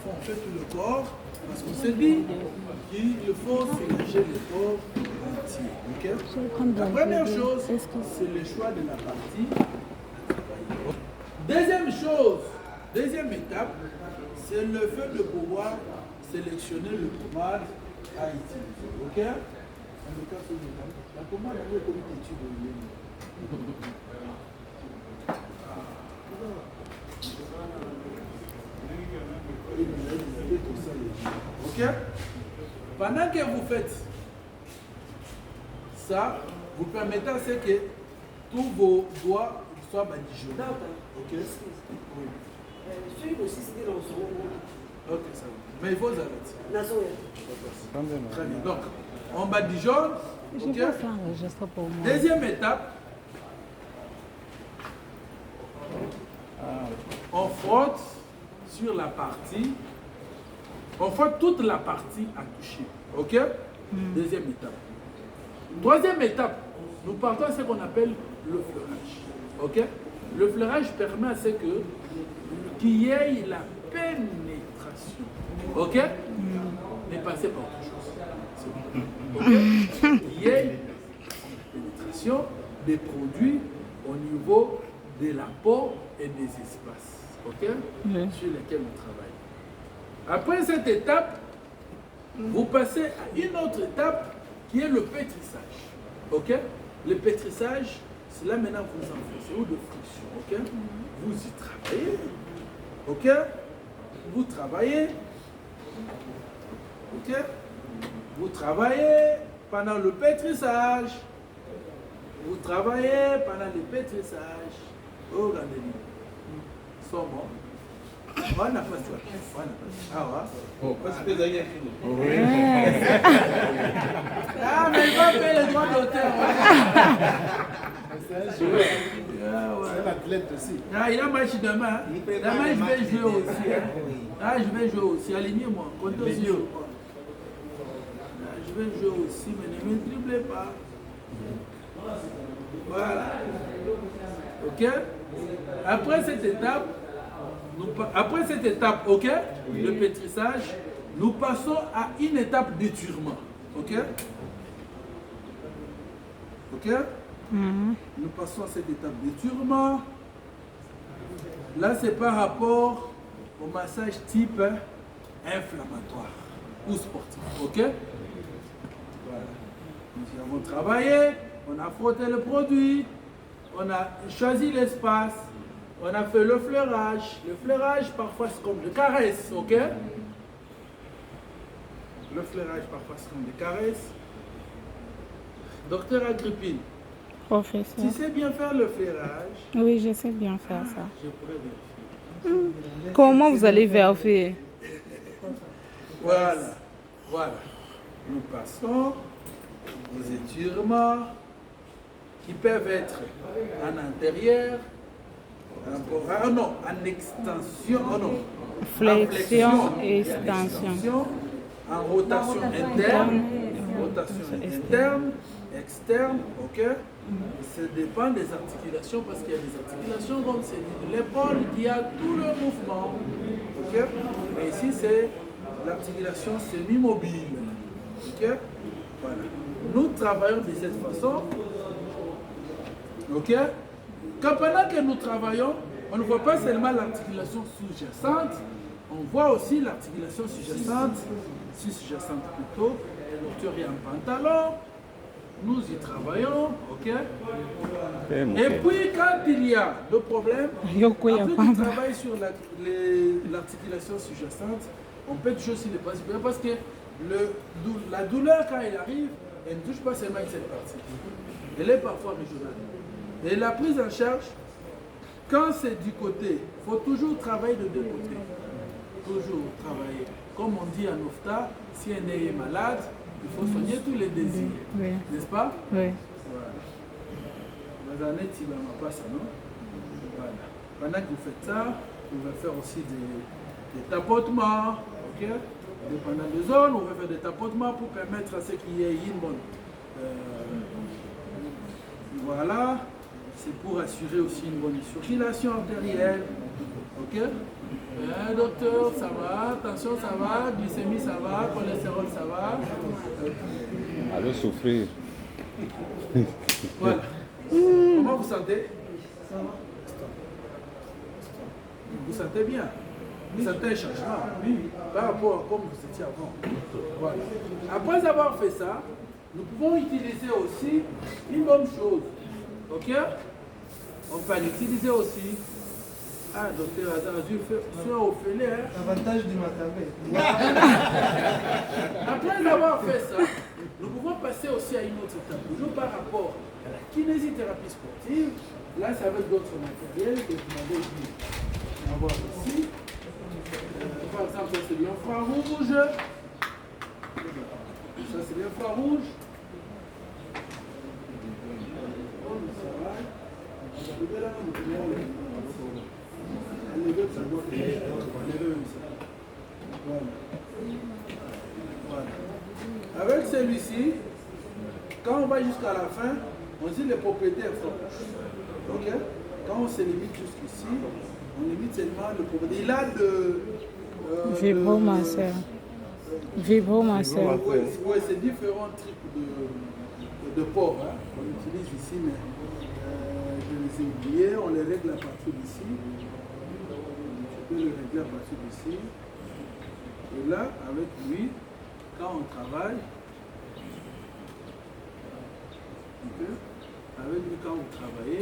fois on fait tout le corps, parce qu'on s'est dit qu'il faut soulager le corps entier. Okay? La première chose, c'est le choix de la partie. Deuxième chose, deuxième étape, c'est le fait de pouvoir sélectionner le pommade à utiliser. Ok? La pommade, elle est comme une étude de ok? Pendant que vous faites ça, vous permettez à ce que tous vos doigts soient badigeonnés. Ok? Oui. Ok, ça va. Mais il faut arrêter. Très bien. Donc, on badigeonne. Ok? Deuxième étape. On frotte sur la partie. On frotte toute la partie à toucher. Ok? Deuxième étape. Troisième étape, nous partons à ce qu'on appelle le fleurage. Ok? Le fleurage permet à ce que qu'il y ait la pénétration. Ok? Mais passez par autre chose. Ok? Qu'il y ait la pénétration des produits au niveau de la peau et des espaces. Ok? Sur lesquels on travaille. Après cette étape, vous passez à une autre étape qui est le pétrissage. Ok? Le pétrissage, c'est là maintenant vous enfoncez ou de friction. Ok? Vous y travaillez. Ok? Vous travaillez. Ok? Vous travaillez pendant le pétrissage. Vous travaillez pendant le pétrissage. Oh, regardez-le. Ils sont bons. On a pas ça. Ah ouais. Oh, parce que vous avez écrit. Oui. Ah, mais il va payer les droits d'auteur. C'est un joueur. C'est un athlète aussi. Ah, il a match demain. Demain, je vais jouer aussi. Ah, je vais jouer aussi. Alignez-moi. Comptez sur moi. Je vais jouer aussi, mais ne me dribblez pas. Voilà. Ok? Après cette étape, ok, le pétrissage, nous passons à une étape d'étirement. Ok? Ok? Nous passons à cette étape d'étirement. Là, c'est par rapport au massage type inflammatoire ou sportif. Ok? Voilà. Nous avons travaillé, on a frotté le produit, on a choisi l'espace. On a fait le fleurage. Le fleurage, parfois, c'est comme des caresses, ok? Le fleurage, parfois, c'est comme des caresses. Docteur Agrippine, professeur, tu sais bien faire le fleurage? Oui, je sais bien faire ça. Je pourrais vérifier. Comment vous allez vérifier? Voilà. Voilà. Nous passons aux étirements qui peuvent être en intérieur, en extension, flexion et extension, en rotation interne, externe, ok? Ça dépend des articulations parce qu'il y a des articulations comme c'est l'épaule qui a tout le mouvement, ok? Mais ici c'est l'articulation semi-mobile, ok? Voilà. Nous travaillons de cette façon, ok? Quand pendant que nous travaillons, on ne voit pas seulement l'articulation sous-jacente, on voit aussi l'articulation sous-jacente plutôt. Le docteur est en pantalon, nous y travaillons, ok? Et puis quand il y a le problème, après qu'on travaille sur l'articulation sous-jacente, on peut toujours s'y passer parce que la douleur quand elle arrive, elle ne touche pas seulement cette partie. Elle est parfois régionale. Et la prise en charge, quand c'est du côté, il faut toujours travailler de deux côtés. Toujours travailler. Comme on dit en OFTA, si un nez est malade, il faut soigner tous les désirs. Oui. N'est-ce pas? Oui. Voilà. Pendant que vous faites ça, vous pouvez faire aussi des tapotements. Okay? Dépendant des zones, on va faire des tapotements pour permettre à ce qu'il y ait une bonne. Voilà. C'est pour assurer aussi une bonne circulation artérielle. Ok? Docteur, ça va, tension, ça va, glycémie, ça va, cholestérol, ça va. Allez souffrir. Voilà. Comment vous sentez? Vous sentez bien? Vous sentez un changement? Oui. Par rapport à comme vous étiez avant. Voilà. Après avoir fait ça, nous pouvons utiliser aussi une bonne chose. Ok? On peut l'utiliser aussi. Ah, docteur Azazul, sur au fêlé. L'avantage du matabé. Après avoir fait ça, nous pouvons passer aussi à une autre étape. Toujours par rapport à la kinésithérapie sportive. Là, c'est avec d'autres matériels que vous m'avez dit. On va voir ici. Par exemple, ça c'est l'infrarouge. Ça c'est l'infrarouge. Avec celui-ci, quand on va jusqu'à la fin, on dit les propriétés infrarouges. Ok? Quand on se limite jusqu'ici, on limite seulement le propriété. Il a le. Vibromasseur. Vibromasseur. Oui, c'est différents types de ports hein, qu'on utilise ici, mais je les ai oubliés. On les règle à partir d'ici. Je peux les régler à partir d'ici. Et là, avec lui, quand on travaille, avec lui, quand vous travaillez,